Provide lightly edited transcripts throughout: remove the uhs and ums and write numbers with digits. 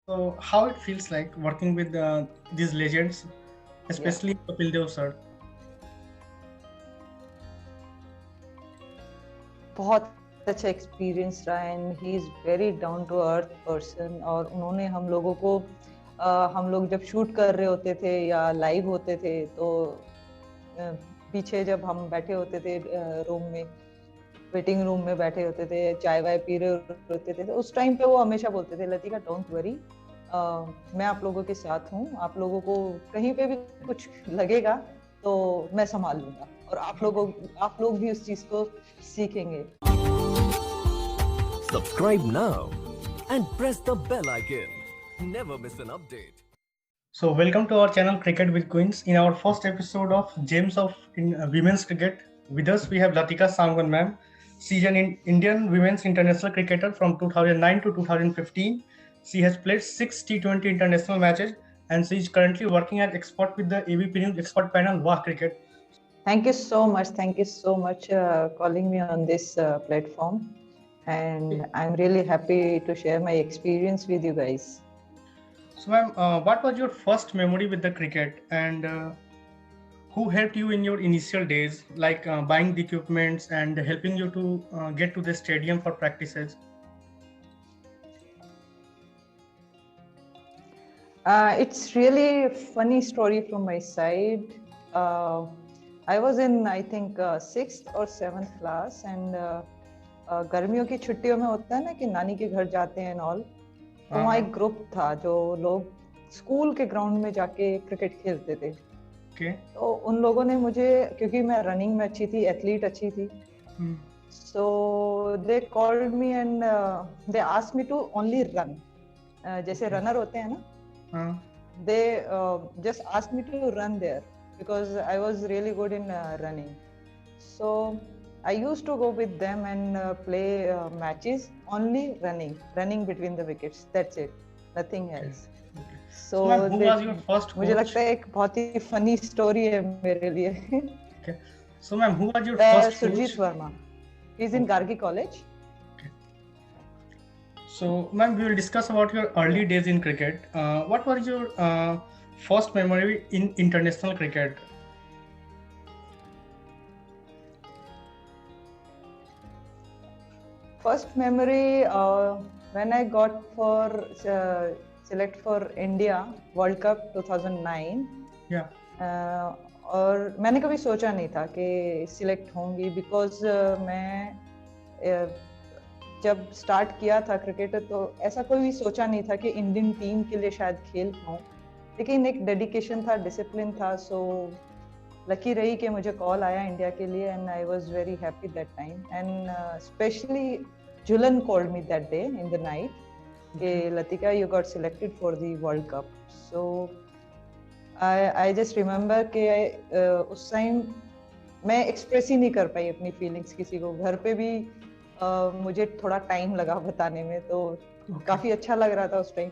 So, how it feels like working with these legends, Yeah, especially Kapil Dev sir? बहुत अच्छा experience रहा and he is very down to earth person. और उन्होंने हम लोगों को हम लोग जब शूट कर रहे होते थे या लाइव होते थे तो पीछे जब हम बैठे होते थे रूम में, वेटिंग रूम में बैठे होते थे, चाय वाय पी रहे होते थे, तो उस टाइम पे वो हमेशा बोलते थे, लतिका डोंट वरी, मैं आप लोगों के साथ हूँ, आप लोगों को कहीं पे भी कुछ लगेगा तो मैं संभाल लूंगा, और आप लोग भी उस चीज को सीखेंगे। Subscribe now and press the bell icon. Never miss an update. So, welcome to our channel Cricket with Queens. In our first episode of Gems of Women's Cricket, with us we have Latika Sangwan ma'am, seasoned Indian women's international cricketer from 2009 to 2015. She has played 6 T20 international matches and she is currently working as expert with the ABP News expert panel Wah Cricket. Thank you so much calling me on this platform, and I'm really happy to share my experience with you guys. So, ma'am, what was your first memory with the cricket and who helped you in your initial days, like buying the equipments and helping you to get to the stadium for practices? It's really a funny story from my side. Uh, I was in, I think, sixth or seventh class, and गर्मियों की छुट्टियों में होता है ना कि नानी के घर जाते हैं ऑल, तो वहाँ एक ग्रुप था जो लोग स्कूल के ग्राउंड में जाके क्रिकेट खेलते थे। Okay. तो उन लोगों ने मुझे, क्योंकि मैं रनिंग में अच्छी थी, एथलीट अच्छी थी, so they called me and they asked me to only run, जैसे रनर होते हैं ना, they just asked me to run there because I was really good in running. So I used to go with them and play matches, only running between the wickets, that's it, nothing else. So, ma'am, who was your first मुझे coach? लगता है एक बहुत ही funny story है मेरे लिए। Okay. So, ma'am, who was your first Surjit coach? Verma, he is in Gargi College. So, ma'am, we will discuss about your early days in cricket. What was your first memory in international cricket? First memory when I got for select for India World Cup 2009. Yeah. और मैंने कभी सोचा नहीं था कि select होंगी, because मैं जब स्टार्ट किया था क्रिकेट तो ऐसा कोई भी सोचा नहीं था कि इंडियन टीम के लिए शायद खेल पाऊँ, लेकिन एक डेडिकेशन था, डिसिप्लिन था, सो लकी रही कि मुझे कॉल आया इंडिया के लिए and I was very happy that time. And specially Jhulan called me that day in the night कि Latika you got selected for the world cup. So I just remember कि उस time मैं एक्सप्रेस ही नहीं कर पाई अपनी फीलिंग्स किसी को, घर पे भी मुझे थोड़ा टाइम लगा बताने में, तो काफी अच्छा लग रहा था उस time.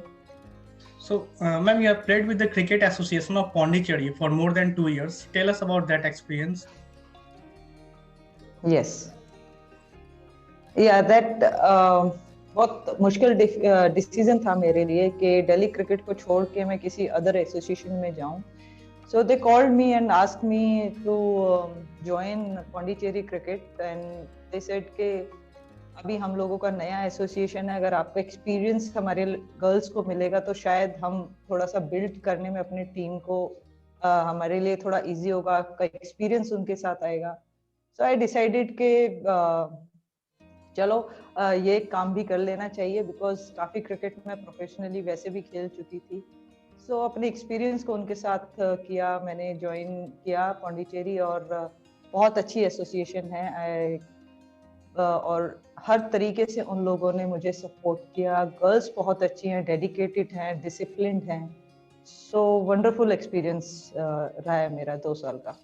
So, ma'am, you have played with the Cricket Association of Pondicherry for more than 2 years. Tell us about that experience. Yes. Yeah, that बहुत मुश्किल डिसीजन था मेरे लिए कि दिल्ली क्रिकेट को छोड़ के मैं किसी अदर एसोसिएशन में जाऊं। So they called me and asked me to join Pondicherry Cricket and they said कि अभी हम लोगों का नया एसोसिएशन है, अगर आपको एक्सपीरियंस हमारे गर्ल्स को मिलेगा तो शायद हम थोड़ा सा बिल्ड करने में अपनी टीम को हमारे लिए थोड़ा इजी होगा, आपका एक्सपीरियंस उनके साथ आएगा। सो आई डिसाइडेड कि चलो ये काम भी कर लेना चाहिए, बिकॉज काफ़ी क्रिकेट में प्रोफेशनली वैसे भी खेल चुकी थी। सो अपने एक्सपीरियंस को उनके साथ किया, मैंने ज्वाइन किया पौंडीचेरी, और बहुत अच्छी एसोसिएशन है, और हर तरीके से उन लोगों ने मुझे सपोर्ट किया। गर्ल्स बहुत अच्छी हैं, डेडिकेटेड हैं, डिसिप्लिन्ड हैं, सो वंडरफुल एक्सपीरियंस रहा है मेरा 2 साल का।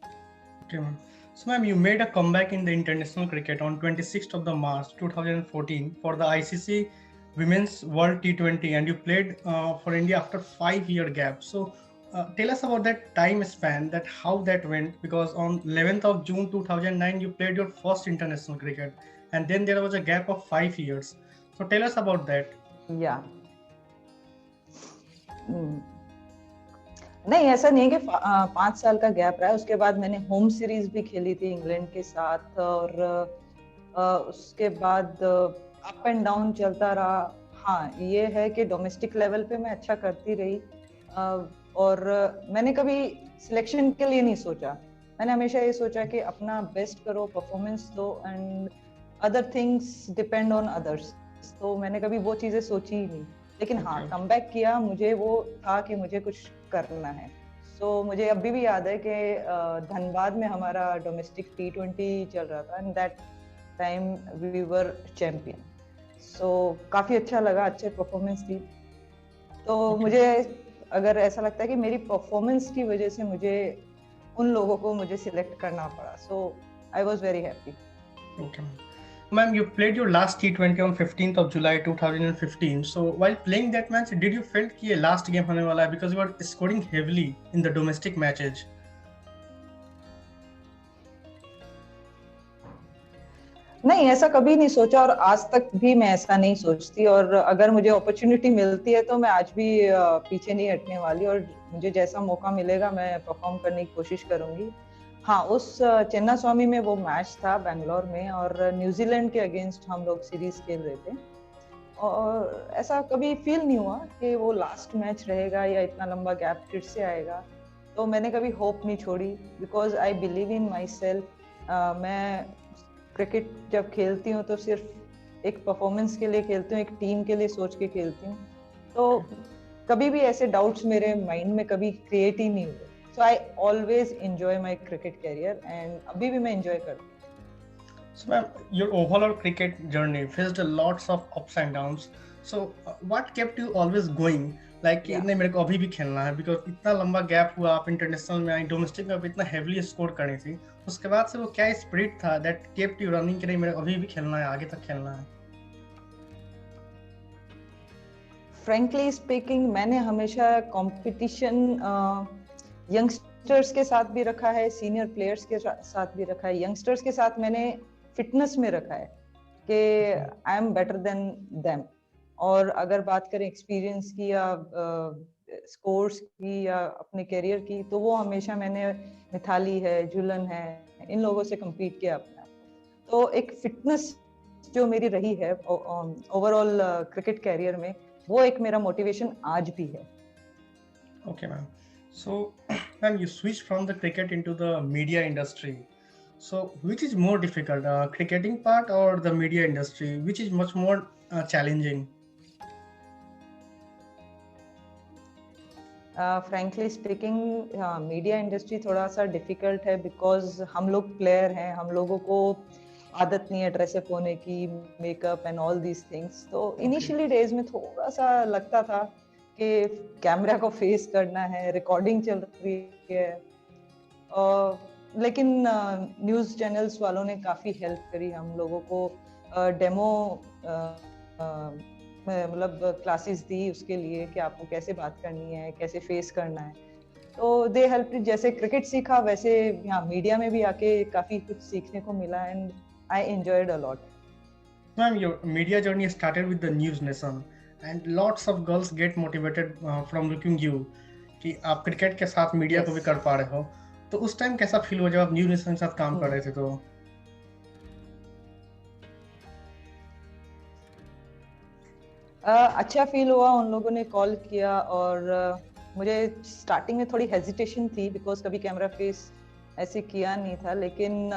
Okay, ma'am. So, ma'am, you made a comeback in the international cricket on 26th of the March 2014 for the ICC Women's World T20, and you played for India after 5-year gap. So, tell us about that time span, that how that went, because on 11th of June 2009 you played your first international cricket, and then there was a gap of 5 years. So, tell us about that. Yeah. नहीं, ऐसा नहीं है कि 5 साल का gap रहा है। उसके बाद मैंने होम सीरीज भी खेली थी इंग्लैंड के साथ, और उसके बाद अप एंड डाउन चलता रहा। हाँ, ये है कि डोमेस्टिक लेवल पे मैं अच्छा करती रही, और मैंने कभी सिलेक्शन के लिए नहीं सोचा। मैंने हमेशा ये सोचा कि अपना बेस्ट करो, परफॉर्मेंस दो, and other things depend on others. तो मैंने कभी वो चीजें सोची ही नहीं। लेकिन हाँ, कमबैक किया, मुझे वो था कि मुझे कुछ करना है। सो मुझे अभी भी याद है कि धनबाद में हमारा डोमेस्टिक T20 चल रहा था, and that time we were champion. So काफी अच्छा लगा, अच्छे परफॉर्मेंस दी। तो मुझे अगर ऐसा लगता है कि मेरी परफॉर्मेंस की वजह से मुझे उन लोगों को मुझे सिलेक्ट करना पड़ा, so I was very happy. Okay. Ma'am, you played your last T20 on 15th of July 2015. So while playing that match, did you felt कि ये last game होने वाला है because you were scoring heavily in the domestic matches? नहीं, ऐसा कभी नहीं सोचा, और आज तक भी मैं ऐसा नहीं सोचती। और अगर मुझे अपॉर्चुनिटी मिलती है तो मैं आज भी पीछे नहीं हटने वाली, और मुझे जैसा मौका मिलेगा मैं परफॉर्म करने की कोशिश करूंगी। हाँ, उस चेन्ना स्वामी में वो मैच था बैंगलोर में, और न्यूजीलैंड के अगेंस्ट हम लोग सीरीज खेल रहे थे, और ऐसा कभी फील नहीं हुआ कि वो लास्ट मैच रहेगा या इतना लंबा गैप फिर से आएगा। तो मैंने कभी होप नहीं छोड़ी, because I believe in my self. मैं क्रिकेट जब खेलती हूँ तो सिर्फ एक परफॉर्मेंस के लिए खेलती हूँ, एक टीम के लिए सोच के खेलती हूँ। तो कभी भी ऐसे डाउट्स मेरे माइंड में कभी क्रिएट ही नहीं हुए। So I always enjoy my cricket career, and अभी भी मैं एंजॉय करती हूँ। So ma'am, your overall cricket journey faced a lots of ups and downs. So what kept you always going? Like कि Yeah. नहीं, मेरे को अभी भी खेलना है, because इतना लंबा गैप हुआ, आप इंटरनेशनल में आई, डोमेस्टिक में आप इतना हेवली स्कोर करनी थी। उसके बाद से वो क्या स्पिरिट था that kept you running कि नहीं, मेरे को अभी भी खेलना है, आगे तक खेलना है? फ्रेंकली स्पीकिंग, मैंने हमेशा कंपटीशन यंगस्टर्स के साथ भी रखा है, सीनियर प्लेयर्स के साथ भी रखा है। यंगस्टर्स के साथ मैंने फिटनेस में रखा है कि I am better than them. और अगर बात करें एक्सपीरियंस की या स्कोर्स की या अपने करियर की, तो वो हमेशा मैंने मिथाली है, जुलन है, इन लोगों से कम्पीट किया अपने आप को। तो एक फिटनेस जो मेरी रही है ओवरऑल क्रिकेट कैरियर में, वो एक मेरा मोटिवेशन आज भी है। Okay, ma'am. So, ma'am, you switched from the cricket into the media industry. So, which is more difficult, cricketing part or the media industry? Which is much more challenging? Frankly speaking, media industry थोड़ा सा difficult है, because हम लोग player हैं, हम लोगों को आदत नहीं है ड्रेसअप होने की, makeup and all these things. तो इनिशियली डेज में थोड़ा सा लगता था कि कैमरा को फेस करना है, रिकॉर्डिंग चल रही है। लेकिन न्यूज़ चैनल्स वालों ने काफ़ी हेल्प करी हम लोगों को, डेमो मतलब क्लासेस दी उसके लिए कि आपको कैसे बात करनी है, कैसे फेस करना है। तो दे हेल्प। जैसे क्रिकेट सीखा, वैसे यहाँ मीडिया में भी आके काफ़ी कुछ सीखने को मिला, and I enjoyed a lot. Ma'am, your media journey started with the News Nation, and lots of girls get motivated from looking you कि आप क्रिकेट के साथ मीडिया को भी कर पा रहे हो। तो उस टाइम कैसा फील हुआ जब आप न्यूज़ नेशन के साथ काम कर रहे थे? तो अच्छा फील हुआ, उन लोगों ने कॉल किया, और मुझे स्टार्टिंग में थोड़ी हेजिटेशन थी, बिकॉज कभी कैमरा फेस ऐसे किया नहीं था। लेकिन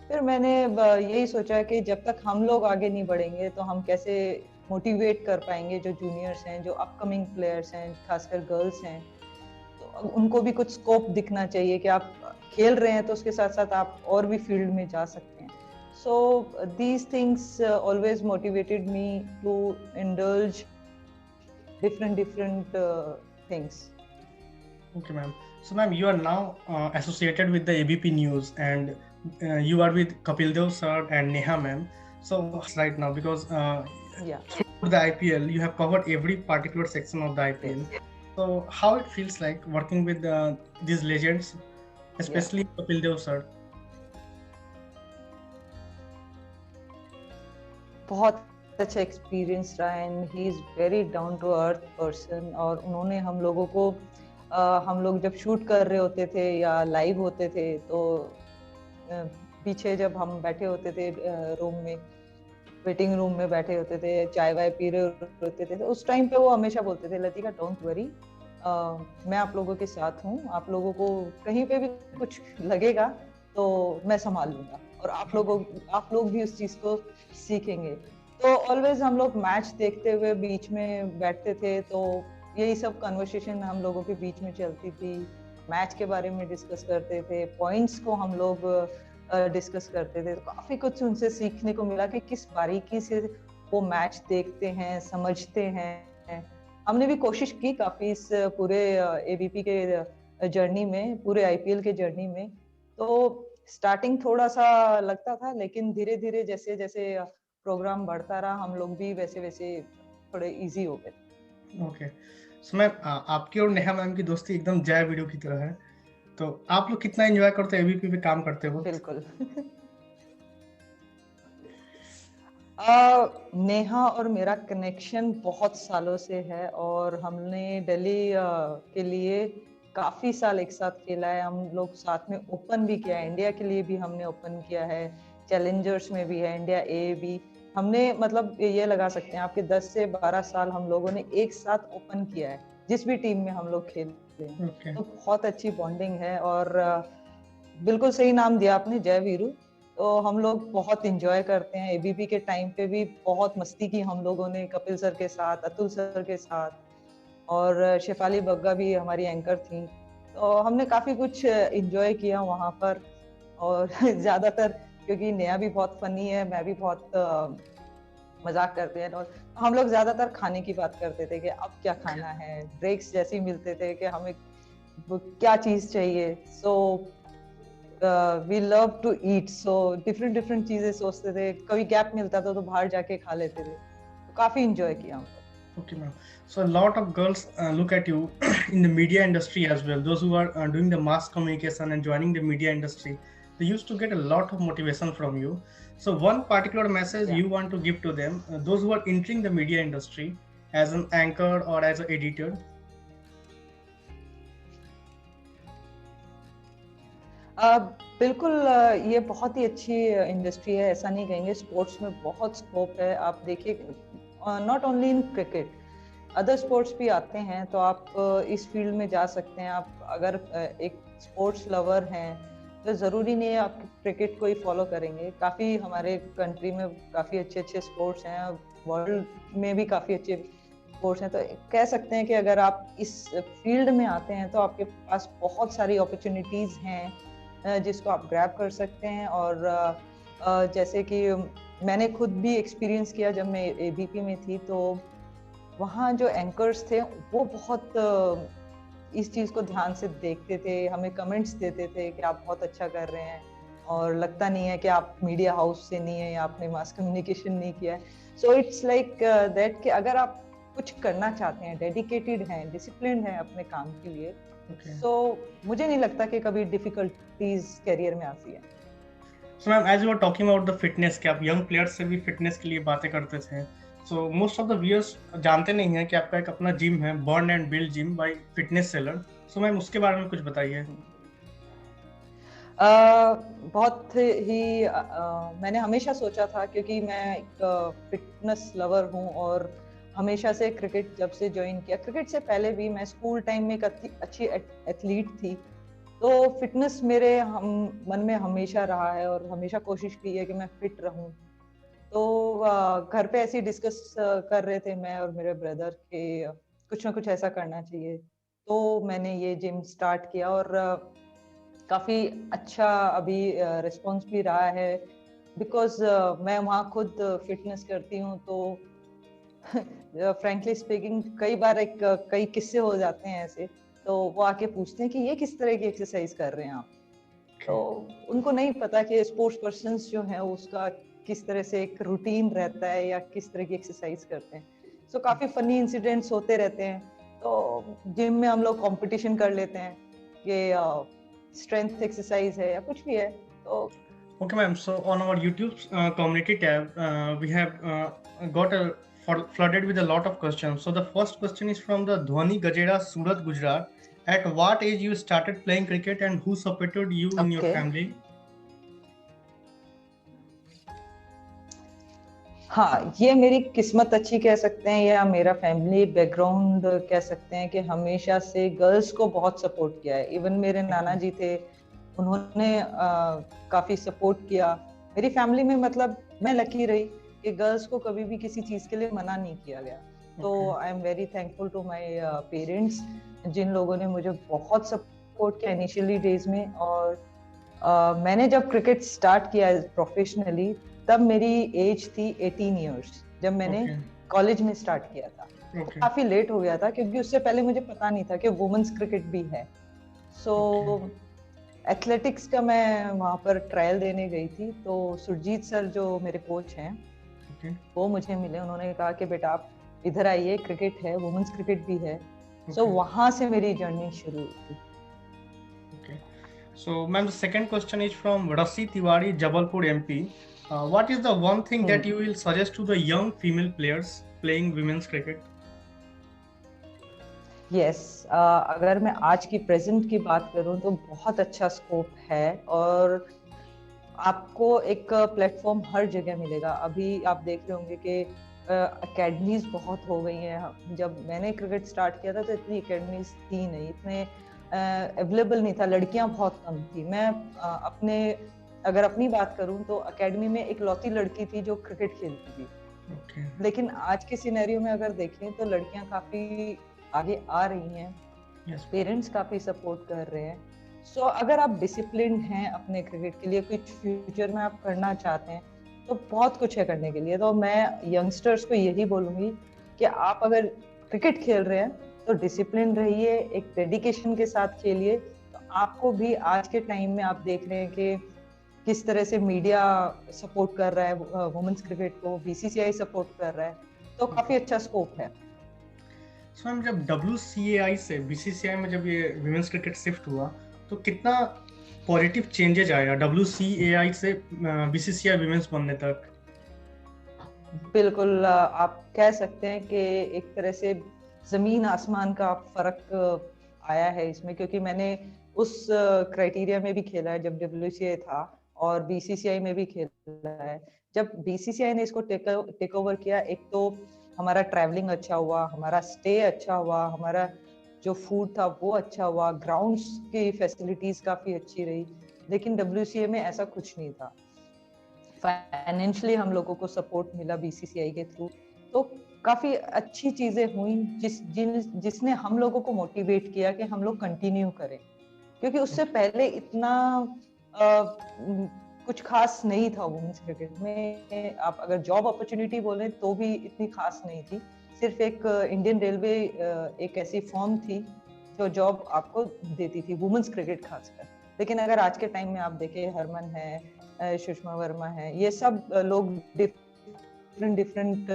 फिर मैंने यही सोचा कि जब तक हम लोग आगे नहीं बढ़ेंगे तो हम कैसे मोटिवेट कर पाएंगे जो जूनियर्स हैं, जो अपकमिंग प्लेयर्स हैं, खासकर गर्ल्स हैं। तो उनको भी कुछ स्कोप दिखना चाहिए कि आप खेल रहे हैं तो उसके साथ साथ आप और भी फील्ड में जा सकते हैं। So these things always motivated me to indulge different things. okay, ma'am. So, ma'am, you are now associated with the ABP News, and you are with Kapil Dev sir and Neha ma'am. So, right now, because Yeah. through the IPL, you have covered every particular section of the IPL. Yes. So, how it feels like working with these legends, especially Kapil Dev sir? बहुत अच्छा experience रहा and he is very down to earth person. और उन्होंने हम लोगों को हम लोग जब शूट कर रहे होते थे या लाइव होते थे तो पीछे जब हम बैठे होते थे रूम में, वेटिंग रूम में बैठे होते थे, चाय वाय पी रहे होते थे, तो उस टाइम पे वो हमेशा बोलते थे, लतिका डोंट वरी, मैं आप लोगों के साथ हूँ, आप लोगों को कहीं पे भी कुछ लगेगा तो मैं संभाल लूंगा और आप लोग भी उस चीज को सीखेंगे। तो ऑलवेज हम लोग मैच देखते हुए बीच में बैठते थे, तो यही सब कन्वर्सेशन हम लोगों के बीच में चलती थी, मैच के बारे में डिस्कस करते थे, पॉइंट्स को हम लोग डिस्कस करते थे। तो काफी कुछ उनसे सीखने को मिला कि किस बारीकी से वो मैच देखते हैं, समझते हैं। हमने भी कोशिश की काफी इस पूरे एबीपी के जर्नी में, पूरे आईपीएल के जर्नी में। तो स्टार्टिंग थोड़ा सा लगता था, लेकिन धीरे धीरे जैसे जैसे प्रोग्राम बढ़ता रहा हम लोग भी वैसे वैसे थोड़े इजी हो गए। ओके, सो मैम आपकी और नेहा मैम की दोस्ती एकदम जय वीडियो की तरह है। तो आप लोग कितना एंजॉय करते हैं एबीपी पे काम करते वक्त? बिल्कुल। नेहा और मेरा कनेक्शन बहुत सालों से है और हमने दिल्ली के लिए काफी साल एक साथ खेला है। हम लोग साथ में ओपन भी किया है, इंडिया के लिए भी हमने ओपन किया है, चैलेंजर्स में भी है, इंडिया ए भी हमने, मतलब ये लगा सकते हैं आपके 10 से 12 साल हम लोगों ने एक साथ ओपन किया है, जिस भी टीम में हम लोग खेलते हैं। ओके, तो बहुत अच्छी बॉन्डिंग है और बिल्कुल सही नाम दिया आपने, जय वीरू। तो हम लोग बहुत इंजॉय करते हैं, एबीपी के टाइम पे भी बहुत मस्ती की हम लोगों ने, कपिल सर के साथ, अतुल सर के साथ, और शेफाली बग्गा भी हमारी एंकर थी। तो हमने काफी कुछ इंजॉय किया वहां पर। और ज्यादातर क्योंकि नेहा भी बहुत फनी है, मैं भी बहुत मजाक करते हैं, और हम लोग ज्यादातर खाने की बात करते थे कि अब क्या खाना है, ब्रेक्स जैसे ही मिलते थे कि हमें क्या चीज चाहिए। So we love to eat, so different different चीजें सोचते थे, कभी गैप मिलता था तो बाहर जाके खा लेते थे। तो काफी इंजॉय किया हम लोग। okay, ma'am. So a lot of girls look at you in the media industry as well. Those who are doing the mass communication and joining the media industry, they used to get a lot of motivation from you. So one particular message Yeah. you want to give to them, those who are entering the media industry as an anchor or as an editor? बिल्कुल, ये बहुत ही अच्छी industry है, ऐसा नहीं कहेंगे। Sports में बहुत स्कोप है। आप देखिए, not only in cricket, other sports भी आते हैं, तो आप इस फील्ड में जा सकते हैं। आप अगर एक स्पोर्ट्स लवर हैं तो ज़रूरी नहीं है आप क्रिकेट को ही फॉलो करेंगे। काफ़ी हमारे कंट्री में काफ़ी अच्छे अच्छे स्पोर्ट्स हैं, वर्ल्ड में भी काफ़ी अच्छे स्पोर्ट्स हैं। तो कह सकते हैं कि अगर आप इस फील्ड में आते हैं तो आपके पास बहुत सारी अपॉर्चुनिटीज़ हैं जिसको आप ग्रैब कर सकते हैं। और जैसे कि मैंने खुद भी एक्सपीरियंस किया, जब मैं एबीपी में थी तो वहाँ जो एंकर्स थे वो बहुत इस चीज़ को ध्यान से देखते थे, हमें कमेंट्स देते थे कि आप बहुत अच्छा कर रहे हैं, और लगता नहीं है कि आप मीडिया हाउस से नहीं है या आपने मास कम्युनिकेशन नहीं किया है। सो इट्स लाइक दैट कि अगर आप कुछ करना चाहते हैं, डेडिकेटेड हैं, डिसिप्लिन हैं अपने काम के लिए, Okay. तो मुझे नहीं लगता कि कभी डिफिकल्टीज करियर में आती है। So ma'am, as you were talking about the fitness, कि आप young players से भी fitness के लिए बातें करते थे, so most of the viewers जानते नहीं है कि आपका एक अपना जिम है, Burn and Build Gym by Fitness Seller. So ma'am उसके बारे में कुछ बताइए। बहुत ही मैंने हमेशा सोचा था, क्योंकि मैं एक फिटनेस लवर हूँ और हमेशा से क्रिकेट जब से ज्वाइन किया, क्रिकेट से पहले भी मैं स्कूल टाइम में एक अच्छी एथलीट थी। तो फिटनेस मेरे मन में हमेशा रहा है और हमेशा कोशिश की है कि मैं फिट रहूं। तो घर पे ऐसे ही डिस्कस कर रहे थे मैं और मेरे ब्रदर के कुछ ना कुछ ऐसा करना चाहिए। तो मैंने ये जिम स्टार्ट किया और काफी अच्छा अभी रिस्पॉन्स भी रहा है, बिकॉज मैं वहाँ खुद फिटनेस करती हूँ। तो फ्रैंकली स्पीकिंग कई बार कई किस्से हो जाते हैं ऐसे, तो वो आके पूछते हैं कि ये किस तरह की एक्सरसाइज कर रहे हैं आप। तो उनको नहीं पता कि स्पोर्ट्स पर्सन्स जो हैं उसका किस तरह से एक रूटीन रहता है या किस तरह की एक्सरसाइज करते हैं। सो काफी फनी इंसिडेंट्स होते रहते हैं। तो जिम में हम लोग कंपटीशन कर लेते हैं कि स्ट्रेंथ एक्सरसाइज है या कुछ भी है, तो Okay, ma'am. So on our YouTube community tab, we have got flooded with a lot of questions. So the first question is from the Dhwani Gajera, Surat, Gujarat. At what age you started playing cricket and who supported you in your Okay. family? हाँ, ये मेरी किस्मत अच्छी कह सकते हैं या मेरा फैमिली बैकग्राउंड कह सकते हैं कि हमेशा से गर्ल्स को बहुत सपोर्ट किया है। इवन मेरे नाना जी थे, उन्होंने काफी सपोर्ट किया। मेरी फैमिली में मतलब मैं लकी रही कि गर्ल्स को कभी भी किसी चीज के लिए मना नहीं किया गया। तो I am very thankful to my parents, जिन लोगों ने मुझे बहुत सपोर्ट किया इनिशियली डेज में। और मैंने जब क्रिकेट स्टार्ट किया प्रोफेशनली, तब मेरी एज थी 18 इयर्स, जब मैंने Okay. कॉलेज में स्टार्ट किया था। Okay. काफी लेट हो गया था क्योंकि उससे पहले मुझे पता नहीं था कि वुमेन्स क्रिकेट भी है। सो एथलेटिक्स का मैं वहां पर ट्रायल देने गई थी, तो सुरजीत सर जो मेरे कोच हैं, Okay. वो मुझे मिले। उन्होंने कहा कि बेटा आप इधर आइए, क्रिकेट है, वुमेन्स क्रिकेट भी है। सो वहां से मेरी जर्नी शुरू हुई। Okay. So, ma'am, the second question is from Rasi Tiwari, Jabalpur, MP. What is the one thing that you will suggest to the young female players playing women's cricket? Yes, अगर मैं आज की present की बात करूं तो बहुत अच्छा स्कोप है और आपको एक प्लेटफॉर्म हर जगह मिलेगा। अभी आप देख रहे होंगे कि अकेडमीज बहुत हो गई हैं। जब मैंने क्रिकेट स्टार्ट किया था तो इतनी अकेडमीज थी नहीं, इतने अवेलेबल नहीं था, लड़कियां बहुत कम थी। मैं अगर अपनी बात करूं तो अकेडमी में एक लौती लड़की थी जो क्रिकेट खेलती थी। Okay. लेकिन आज के सिनेरियो में अगर देखें तो लड़कियां काफी आगे आ रही हैं, Yes. पेरेंट्स काफी सपोर्ट कर रहे हैं। सो अगर आप डिसिप्लिन हैं अपने क्रिकेट के लिए, कुछ फ्यूचर में आप करना चाहते हैं, तो बहुत कुछ है करने के लिए। तो मैं यंगस्टर्स को यही बोलूंगी कि आप अगर क्रिकेट खेल रहे हैं तो डिसिप्लिन रहिए, एक डेडिकेशन के साथ खेलिए। तो आपको भी आज के टाइम में आप देख रहे हैं कि किस तरह से मीडिया सपोर्ट कर रहा है वुमेन्स क्रिकेट को, बीसीसीआई सपोर्ट कर रहा है, तो काफी अच्छा स्कोप है। So, मैम जब WCAI से BCCI में जब ये women's cricket शिफ्ट हुआ तो कितना पॉजिटिव चेंजेस आया WCAI से BCCI women's बनने तक? बिल्कुल, आप कह सकते हैं कि एक तरह से जमीन आसमान का फर्क आया है इसमें, क्योंकि मैंने उस क्राइटेरिया में भी खेला है जब WCA था और BCCI में भी खेला है। जब BCCI ने इसको टेक ओवर किया, एक तो हमारा ट्रैवलिंग अच्छा हुआ, हमारा स्टे अच्छा हुआ, हमारा जो फूड था वो अच्छा हुआ, ग्राउंड्स की फैसिलिटीज काफी अच्छी रही। लेकिन WCA में ऐसा कुछ नहीं था। फाइनेंशियली हम लोगों को सपोर्ट मिला बीसीसीआई के थ्रू, तो काफी अच्छी चीजें हुई जिसने हम लोगों को मोटिवेट किया कि हम लोग कंटिन्यू करें। क्योंकि उससे पहले इतना कुछ खास नहीं था वुमेन्स क्रिकेट में। आप अगर जॉब अपॉर्चुनिटी बोलें तो भी इतनी खास नहीं थी। सिर्फ एक इंडियन रेलवे एक ऐसी फॉर्म थी जो जॉब आपको देती थी वुमेन्स क्रिकेट खासकर। लेकिन अगर आज के टाइम में आप देखें, हरमन है, सुषमा वर्मा है, ये सब लोग डिफरेंट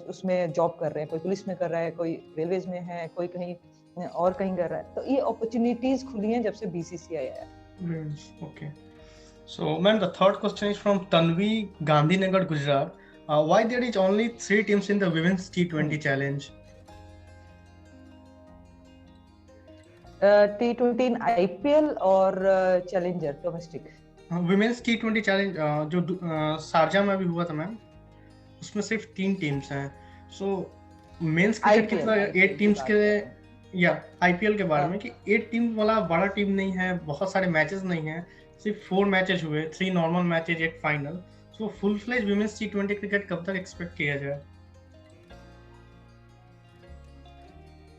उसमें जॉब कर रहे हैं। कोई पुलिस में कर रहा है, कोई रेलवेज में है, कोई कहीं और कहीं कर रहा है। तो ये अपॉर्चुनिटीज खुली हैं जब से बीसीसीआई आया। Okay. So, ma'am, the third question is from Tanvi, Gandhinagar, Gujarat. Why there is only 3 teams in the women's T20 challenge? T20 IPL और challenger domestic? Women's T20 challenge जो शारजा में भी हुआ था मैम, उसमें सिर्फ 3 teams हैं। सो men's cricket की तरह 8 टीम्स के, या आईपीएल के बारे में कि 8 टीम वाला बड़ा टीम नहीं है, बहुत सारे मैचेस नहीं है, सिर्फ 4 मैचेस हुए, 3 नॉर्मल मैचेस, एक final. So full fledge women's T20 cricket कब तक एक्सपेक्ट किया जाए?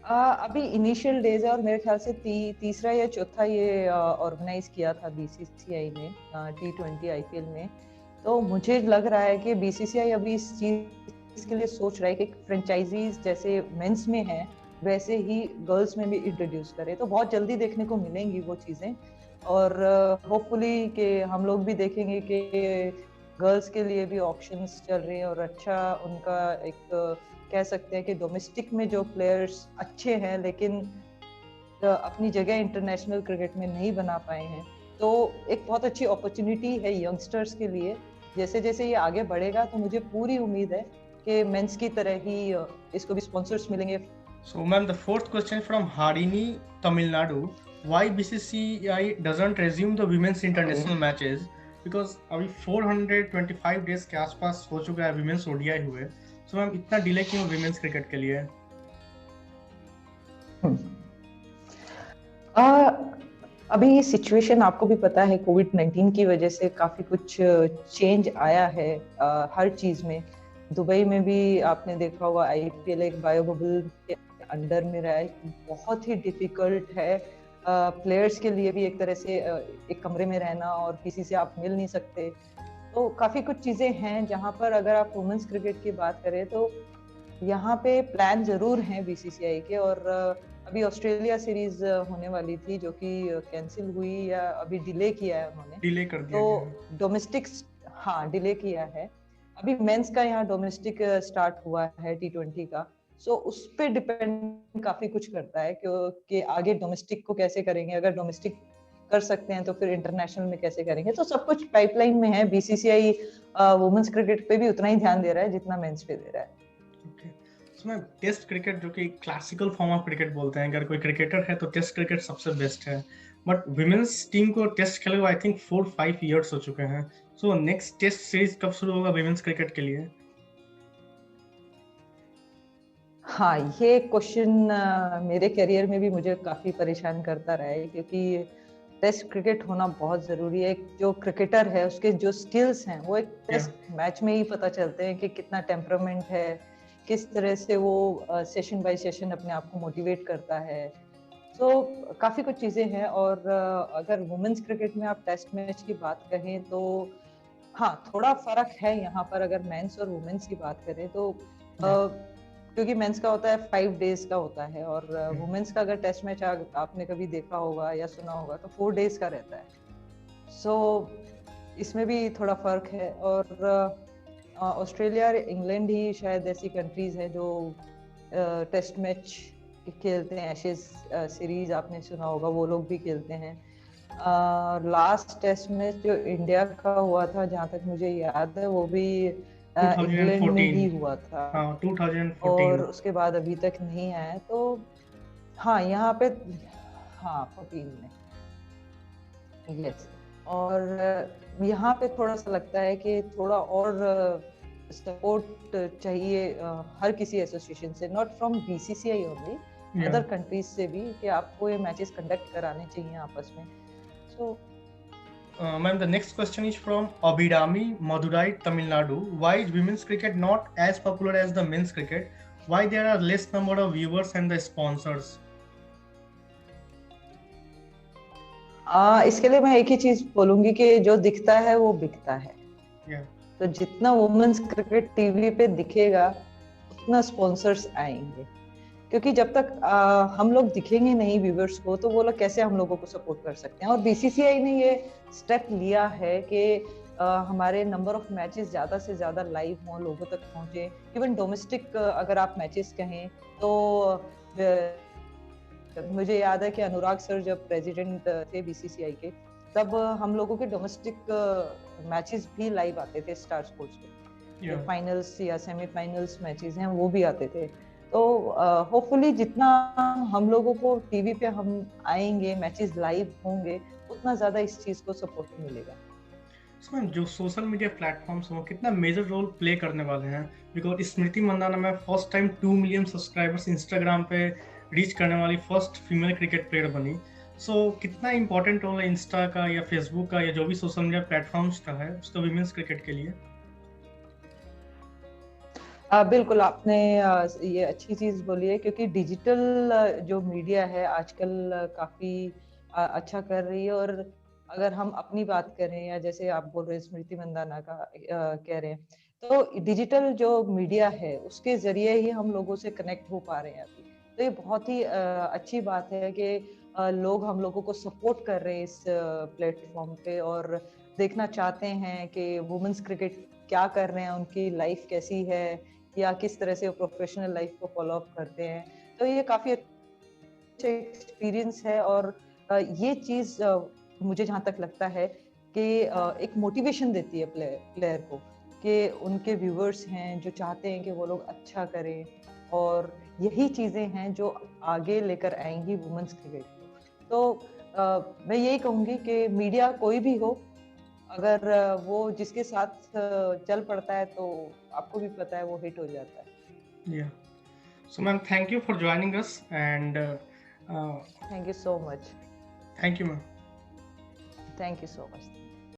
अभी इनिशियल डेज है और मेरे ख्याल से तीसरा या चौथा ये ऑर्गेनाइज किया था बीसीसीआई ने T20 आईपीएल में। तो मुझे लग रहा है कि बीसीसीआई अभी इस चीज के लिए सोच रहा है कि फ्रेंचाइजीज जैसे मेंस में है वैसे ही गर्ल्स में भी इंट्रोड्यूस करे। तो बहुत जल्दी देखने को मिलेंगी वो चीजें, और होपफुली कि हम लोग भी देखेंगे कि गर्ल्स के लिए भी ऑप्शंस चल रही हैं और अच्छा उनका एक कह सकते हैं कि डोमेस्टिक में जो प्लेयर्स अच्छे हैं लेकिन अपनी जगह इंटरनेशनल क्रिकेट में नहीं बना पाए हैं, तो एक बहुत अच्छी अपॉर्चुनिटी है यंगस्टर्स के लिए। जैसे जैसे ये आगे बढ़ेगा तो मुझे पूरी उम्मीद है कि मेंस की तरह ही इसको भी स्पॉन्सर्स मिलेंगे। So, ma'am, the fourth question from Harini, Tamil Nadu. Why BCCI doesn't resume the women's international matches? Because अभी 425 days के आसपास हो चुका है women's ODI हुए. So, मैम इतना डिले क्यों women's cricket के लिए? अभी सिचुएशन आपको भी पता है, कोविड-19 की वजह से काफी कुछ चेंज आया है हर चीज में। दुबई में भी आपने देखा होगा आईपीएल एक बायो बबल के अंडर में रहा है, बहुत ही डिफिकल्ट है प्लेयर्स के लिए भी एक तरह से एक कमरे में रहना और किसी से आप मिल नहीं सकते। तो काफी कुछ चीजें हैं जहां पर अगर आप वुमेन्स क्रिकेट की बात करें तो यहाँ पे प्लान जरूर हैं बीसीसीआई के। और अभी ऑस्ट्रेलिया सीरीज होने वाली थी जो कि कैंसिल हुई या अभी डिले किया है उन्होंने, डिले कर दिया तो गया। डोमेस्टिक, हाँ डिले किया है। अभी मेंस का यहाँ डोमेस्टिक स्टार्ट हुआ है टी20 का, सो उस पे डिपेंड काफी कुछ करता है कि आगे डोमेस्टिक को कैसे करेंगे। अगर डोमेस्टिक कर सकते हैं तो फिर इंटरनेशनल में कैसे करेंगे। तो सब कुछ पाइपलाइन में है। बीसीसीआई वुमेन्स क्रिकेट पे भी उतना ही ध्यान दे रहा है जितना मेंस पे दे रहा है। Okay. So, ma'am test cricket जो कि क्लासिकल फॉर्म ऑफ क्रिकेट बोलते हैं, अगर कोई क्रिकेटर है तो टेस्ट क्रिकेट सबसे बेस्ट है। बट विमेन्स टीम को टेस्ट खेले हुए आई थिंक 4-5 इयर्स हो चुके हैं। सो नेक्स्ट टेस्ट सीरीज कब शुरू होगा विमेन्स क्रिकेट के लिए? हाँ, ये क्वेश्चन मेरे करियर में भी मुझे काफी परेशान करता रहा है, क्योंकि टेस्ट क्रिकेट होना बहुत जरूरी है। एक जो क्रिकेटर है उसके जो स्किल्स हैं वो एक टेस्ट मैच में ही पता चलते हैं कि कितना टेम्परामेंट है, किस तरह से वो सेशन बाय सेशन अपने आप को मोटिवेट करता है। तो काफी कुछ चीजें हैं। और अगर वुमेन्स क्रिकेट में आप टेस्ट मैच की बात कहें तो हाँ थोड़ा फर्क है यहाँ पर। अगर मेंस और वुमेन्स की बात करें तो क्योंकि मेंस का होता है 5 डेज का होता है, और वुमेन्स का अगर टेस्ट मैच आपने कभी देखा होगा या सुना होगा तो 4 डेज का रहता है। सो इसमें भी थोड़ा फर्क है। और ऑस्ट्रेलिया और इंग्लैंड ही शायद ऐसी कंट्रीज हैं जो टेस्ट मैच खेलते हैं। एशेज सीरीज आपने सुना होगा, वो लोग भी खेलते हैं। लास्ट टेस्ट मैच जो इंडिया का हुआ था जहाँ तक मुझे याद है वो भी इंग्लैंड में ही हुआ था। हाँ, 2014। और उसके बाद अभी तक नहीं आया। तो हाँ यहाँ पे, हाँ 14 में, यस। और यहाँ पे थोड़ा सा लगता है कि थोड़ा और सपोर्ट चाहिए हर किसी एसोसिएशन से, not from BCCI only, other countries से भी, कि आपको ये मैचेस कंडक्ट कराने चाहिए आपस में। सो Ma'am, the next question is from Abhirami, Madurai, Tamil Nadu. Why is women's cricket not as popular as the men's cricket? Why there are less number of viewers and the sponsors? इसके लिए मैं एक ही चीज बोलूंगी कि जो दिखता है वो बिकता है। तो जितना वुमेन्स क्रिकेट टीवी पे दिखेगा उतना स्पॉन्सर्स आएंगे, क्योंकि जब तक हम लोग दिखेंगे नहीं व्यूअर्स को तो वो लोग कैसे हम लोगों को सपोर्ट कर सकते हैं। और बीसीसीआई ने ये स्टेप लिया है कि हमारे नंबर ऑफ मैचेस ज्यादा से ज्यादा लाइव हों, लोगों तक पहुंचे। इवन डोमेस्टिक अगर आप मैचेस कहें तो मुझे याद है कि अनुराग सर जब प्रेसिडेंट थे बीसीसीआई के, तब हम लोगों के डोमेस्टिक मैचेस भी लाइव आते थे स्टार स्पोर्ट्स पे। फाइनल्स या सेमीफाइनल्स मैचेस हैं वो भी आते थे। तो होपफुली जितना हम लोगों को टीवी पे हम आएंगे, मैचेस लाइव होंगे, उतना ज्यादा इस चीज को सपोर्ट मिलेगा। जो सोशल मीडिया प्लेटफॉर्म्स हो कितना मेजर रोल प्ले करने वाले हैं? बिकॉज स्मृति मंदाना में first time 2 million subscribers Instagram पे रीच करने वाली फर्स्ट फीमेल क्रिकेट प्लेयर बनी। सो कितना इंपॉर्टेंट रोल है इंस्टा का या फेसबुक का या जो भी सोशल मीडिया प्लेटफॉर्म्स का है उसका विमेंस क्रिकेट के लिए? बिल्कुल, आपने ये अच्छी चीज बोली है, क्योंकि डिजिटल जो मीडिया है आजकल काफी अच्छा कर रही है। और अगर हम अपनी बात करें या जैसे आप बोल रहे हैं स्मृति मंदाना का कह रहे हैं, तो डिजिटल जो मीडिया है उसके जरिए ही हम लोगों से कनेक्ट हो पा रहे हैं अभी। तो ये बहुत ही अच्छी बात है कि लोग हम लोगों को सपोर्ट कर रहे हैं इस प्लेटफॉर्म पे, और देखना चाहते हैं कि वुमेन्स क्रिकेट क्या कर रहे हैं, उनकी लाइफ कैसी है, या किस तरह से वो प्रोफेशनल लाइफ को फॉलो अप करते हैं। तो ये काफी अच्छा एक्सपीरियंस है। और ये चीज मुझे जहाँ तक लगता है कि एक मोटिवेशन देती है प्लेयर को, कि उनके व्यूवर्स हैं जो चाहते हैं कि वो लोग अच्छा करें, और यही चीज़ें हैं जो आगे लेकर आएंगी वुमेन्स क्रिकेट को। तो मैं यही कहूँगी कि मीडिया कोई भी हो, अगर वो जिसके साथ चल पड़ता है तो आपको भी पता है वो हिट हो जाता है। Yeah. So, ma'am, thank you for joining us, and uh, thank you so much. thank you, ma'am. Thank you so much.